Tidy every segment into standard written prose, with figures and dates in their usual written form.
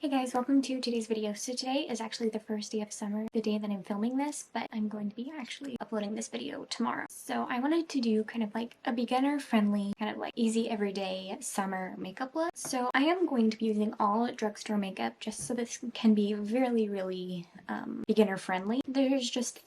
Hey guys, welcome to today's video. So today is actually the first day of summer, the day that I'm filming this, but I'm going to be actually uploading this video tomorrow. So I wanted to do kind of like a beginner-friendly, kind of like easy everyday summer makeup look. So I am going to be using all drugstore makeup just so this can be really beginner-friendly. There's just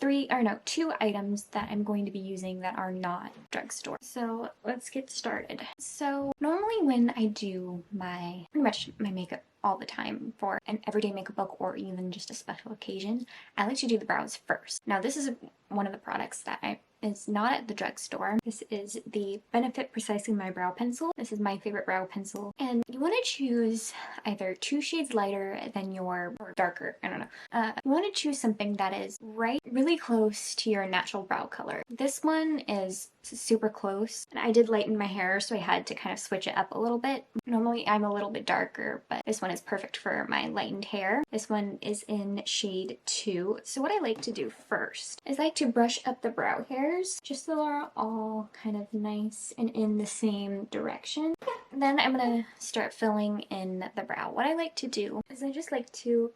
two items that I'm going to be using that are not drugstore. So let's get started. So normally when I do pretty much my makeup all the time for an everyday makeup look or even just a special occasion, I like to do the brows first. Now this is one of the products that is not at the drugstore. This is the Benefit Precisely My Brow Pencil. This is my favorite brow pencil. And you want to choose either 2 shades lighter than or darker, I don't know. You want to choose something that is really close to your natural brow color. This one is super close, and I did lighten my hair, so I had to kind of switch it up a little bit. Normally I'm a little bit darker, but this one is perfect for my lightened hair. This one is in shade 2. So what I like to do first is I like to brush up the brow hairs just so they're all kind of nice and in the same direction. Then I'm gonna start filling in the brow. What I like to do is I just like to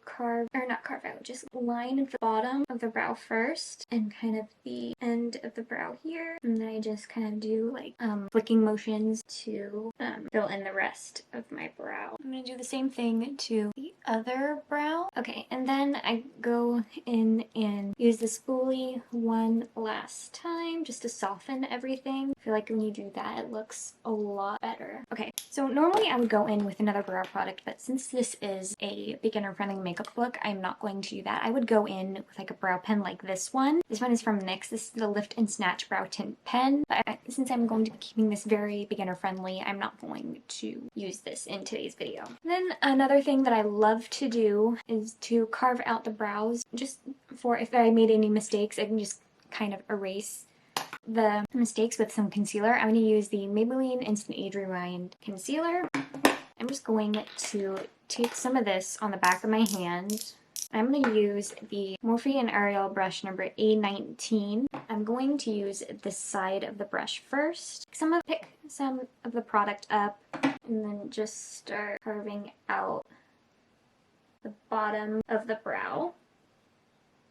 just line the bottom of the brow first and kind of the end of the brow here. And then I just kind of do like flicking motions to fill in the rest of my brow. I'm gonna do the same thing to the other brow. Okay, and then I go in and use the spoolie one last time just to soften everything. I feel like when you do that, it looks a lot better. Okay, so normally I would go in with another brow product, but since this is a beginner-friendly makeup look, I'm not going to do that. I would go in with like a brow pen like this one. This one is from NYX. This is the Lift and Snatch Brow Tint Pen. But since I'm going to be keeping this very beginner-friendly, I'm not going to use this in today's video. Then another thing that I love to do is to carve out the brows. Just for if I made any mistakes, I can just kind of erase the mistakes with some concealer. I'm going to use the Maybelline Instant Age Rewind Concealer. I'm just going to take some of this on the back of my hand. I'm going to use the Morphe and Ariel brush number A19. I'm going to use this side of the brush first. Pick some of the product up and then just start carving out the bottom of the brow.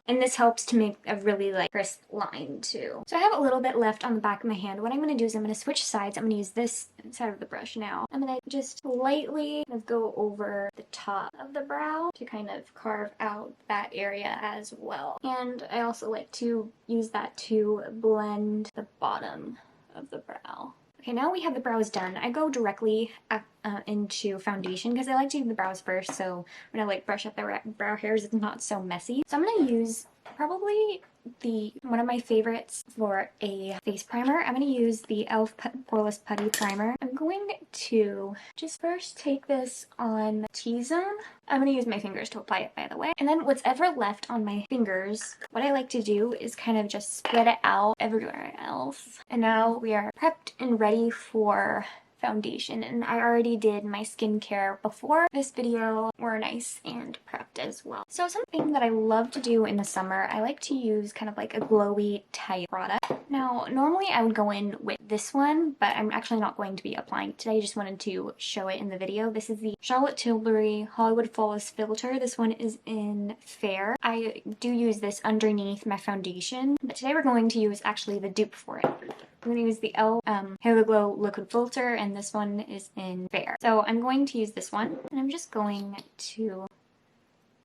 And this helps to make a really crisp line too. So I have a little bit left on the back of my hand. What I'm going to do is I'm going to switch sides. I'm going to use this side of the brush now. I'm going to just lightly go over the top of the brow to kind of carve out that area as well. And I also like to use that to blend the bottom of the brow. Okay, now we have the brows done. I go directly into foundation because I like to do the brows first, so when I brush up the brow hairs, it's not so messy. So I'm going to use probably one of my favorites for a face primer. I'm going to use the e.l.f. Poreless Putty Primer. I'm going to just first take this on the T-zone. I'm going to use my fingers to apply it, by the way. And then what's ever left on my fingers, what I like to do is kind of just spread it out everywhere else. And now we are prepped and ready for foundation, and I already did my skincare before this video. We're nice and prepped as well. So something that I love to do in the summer, I like to use kind of like a glowy type product. Now normally I would go in with this one, but I'm actually not going to be applying it today. I just wanted to show it in the video. This is the Charlotte Tilbury Hollywood Flawless Filter. This one is in Fair. I do use this underneath my foundation, but today we're going to use actually the dupe for it. I'm going to use the e.l.f. Hair Glow Liquid Filter, and this one is in Fair. So I'm going to use this one, and I'm just going to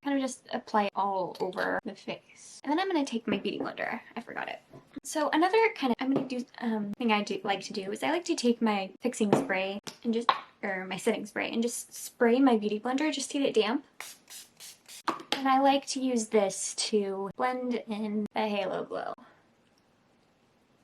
kind of just apply it all over the face. And then I'm going to take my beauty blender. I forgot it. So another kind of thing I do like to do is I like to take my fixing spray and my setting spray and just spray my beauty blender just to get it damp. And I like to use this to blend in the halo glow.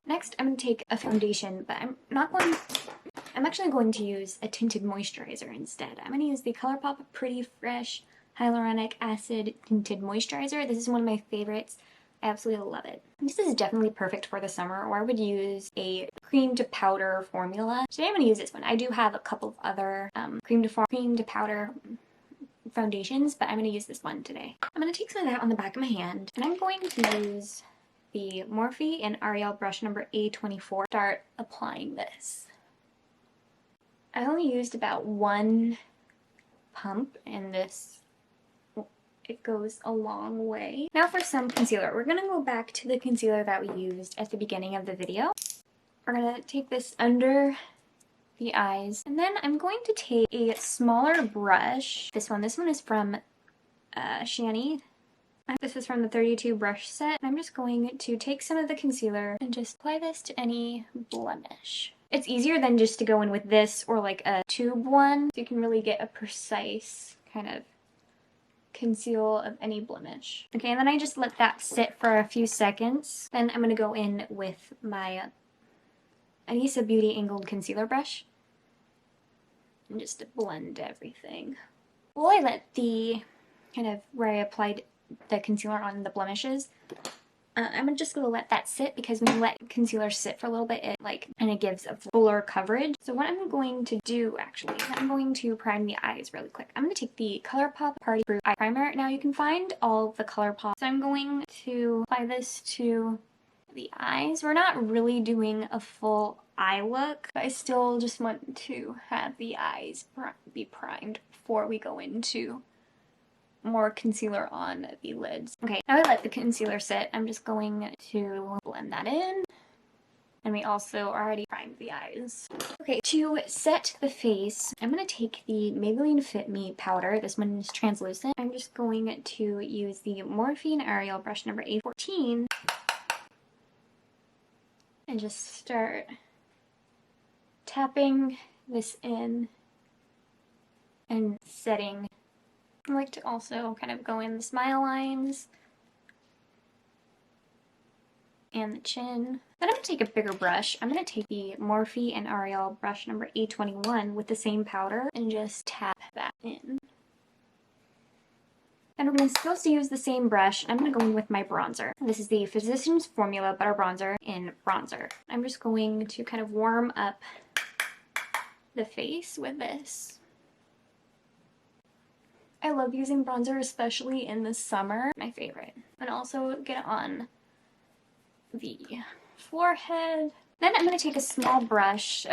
Next, I'm going to take a foundation, but I'm actually going to use a tinted moisturizer instead. I'm going to use the ColourPop Pretty Fresh Hyaluronic Acid Tinted Moisturizer. This is one of my favorites. I absolutely love it. This is definitely perfect for the summer, or I would use a cream to powder formula. Today I'm going to use this one. I do have a couple of other cream to powder foundations, but I'm going to use this one today. I'm going to take some of that on the back of my hand, and I'm going to use the Morphe and Ariel brush number A24. Start applying this. I only used about one pump in this it goes a long way. Now for some concealer. We're gonna go back to the concealer that we used at the beginning of the video. We're gonna take this under the eyes, and then I'm going to take a smaller brush. This one is from Shani. This is from the 32 brush set. I'm just going to take some of the concealer and just apply this to any blemish. It's easier than just to go in with this or like a tube one, so you can really get a precise kind of conceal of any blemish. Okay, and then I just let that sit for a few seconds. Then I'm going to go in with my Anissa Beauty Angled Concealer Brush and just blend everything. While I let the kind of where I applied the concealer on the blemishes, I'm just going to let that sit, because when you let concealer sit for a little bit, it kind of gives a fuller coverage. So what I'm going to do actually, I'm going to prime the eyes really quick. I'm going to take the ColourPop Party Proof Eye Primer. Now you can find all of the ColourPop. So I'm going to apply this to the eyes. We're not really doing a full eye look, but I still just want to have the eyes be primed before we go into more concealer on the lids. Okay, now I let the concealer sit. I'm just going to blend that in. And we also already primed the eyes. Okay, to set the face, I'm going to take the Maybelline Fit Me powder. This one is translucent. I'm just going to use the Morphine Ariel brush number A14 and just start tapping this in and setting. I like to also kind of go in the smile lines and the chin. Then I'm going to take a bigger brush. I'm going to take the Morphe and Ariel brush number A21 with the same powder and just tap that in. And we're going to supposed to use the same brush. I'm going to go in with my bronzer. This is the Physicians Formula Butter Bronzer in Bronzer. I'm just going to kind of warm up the face with this. I love using bronzer, especially in the summer. My favorite. And also get it on the forehead. Then I'm going to take a small brush,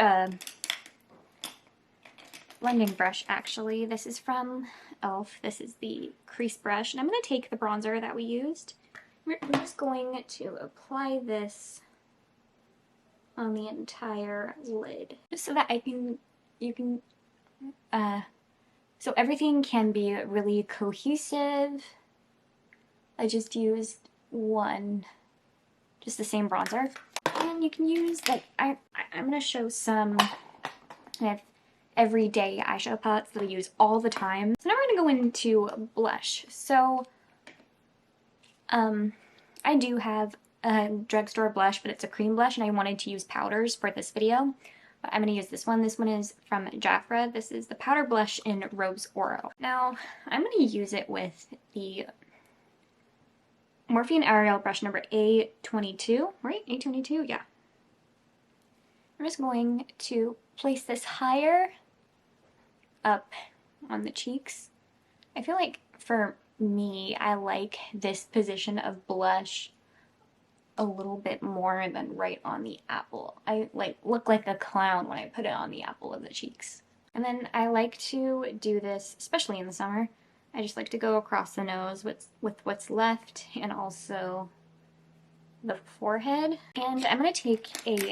blending brush actually. This is from e.l.f. This is the crease brush. And I'm going to take the bronzer that we used. We're just going to apply this on the entire lid, just so that so everything can be really cohesive. I just used just the same bronzer. And you can use, I'm going to show some everyday eyeshadow palettes that I use all the time. So now we're going to go into blush. So, I do have a drugstore blush, but it's a cream blush, and I wanted to use powders for this video. I'm going to use this one. This one is from Jafra. This is the powder blush in Rose Oro. Now, I'm going to use it with the Morphe Ariel brush number A22, right? A22? Yeah. I'm just going to place this higher up on the cheeks. I feel like for me, I like this position of blush a little bit more than right on the apple. I look like a clown when I put it on the apple of the cheeks. And then I like to do this, especially in the summer. I just like to go across the nose with what's left, and also the forehead. And I'm going to take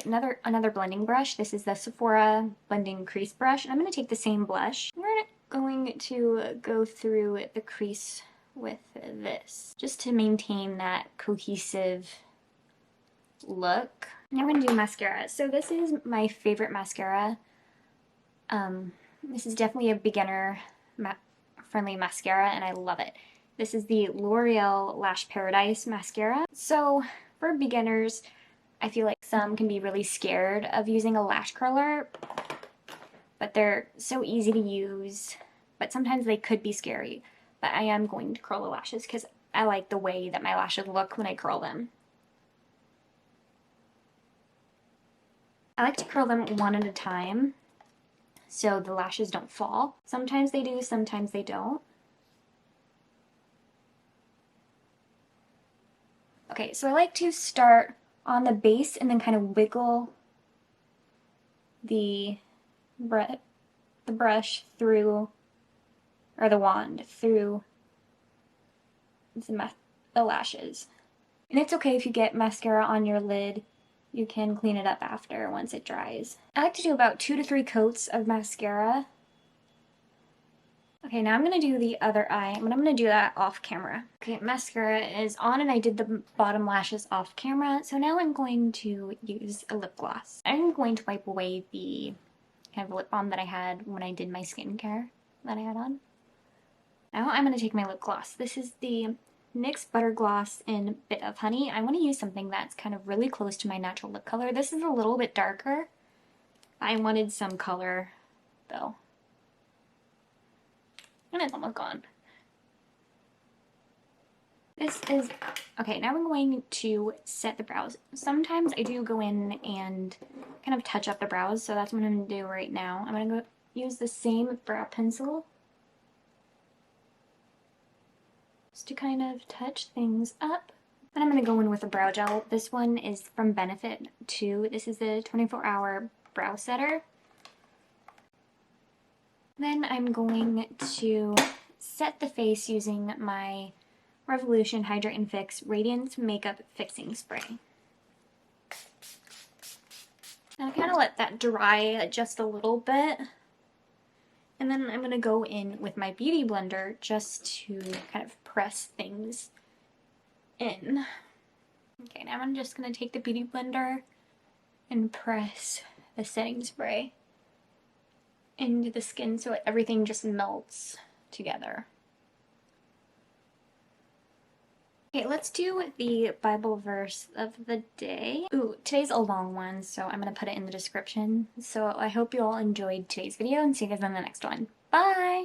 another blending brush. This is the Sephora blending crease brush, and I'm going to take the same blush. We're going to go through the crease with this, just to maintain that cohesive look. Now I'm going to do mascara. So this is my favorite mascara. This is definitely a beginner friendly mascara, and I love it. This is the L'Oreal Lash Paradise mascara. So for beginners, I feel like some can be really scared of using a lash curler, but they're so easy to use, but sometimes they could be scary. But I am going to curl the lashes because I like the way that my lashes look when I curl them. I like to curl them one at a time so the lashes don't fall. Sometimes they do, sometimes they don't. Okay, so I like to start on the base and then kind of wiggle the brush through, or the wand through the lashes. And it's okay if you get mascara on your lid. You can clean it up after once it dries. I like to do about 2 to 3 coats of mascara. Okay, now I'm going to do the other eye, but I'm going to do that off camera. Okay, mascara is on and I did the bottom lashes off camera, so now I'm going to use a lip gloss. I'm going to wipe away the kind of lip balm that I had when I did my skincare that I had on. Now I'm going to take my lip gloss. This is the NYX Butter Gloss in Bit of Honey. I want to use something that's kind of really close to my natural lip color. This is a little bit darker. I wanted some color, though. And it's almost gone. This is, okay, now I'm going to set the brows. Sometimes I do go in and kind of touch up the brows, so that's what I'm going to do right now. I'm going to go use the same brow pencil just to kind of touch things up. Then I'm going to go in with a brow gel. This one is from Benefit too. This is the 24-hour brow setter. Then I'm going to set the face using my Revolution Hydrate and Fix Radiance Makeup Fixing Spray. Now I kind of let that dry just a little bit. And then I'm going to go in with my Beauty Blender just to kind of press things in. Okay, now I'm just going to take the Beauty Blender and press the setting spray into the skin so everything just melts together. Okay, let's do the Bible verse of the day. Ooh, today's a long one, so I'm going to put it in the description. So I hope you all enjoyed today's video and see you guys in the next one. Bye!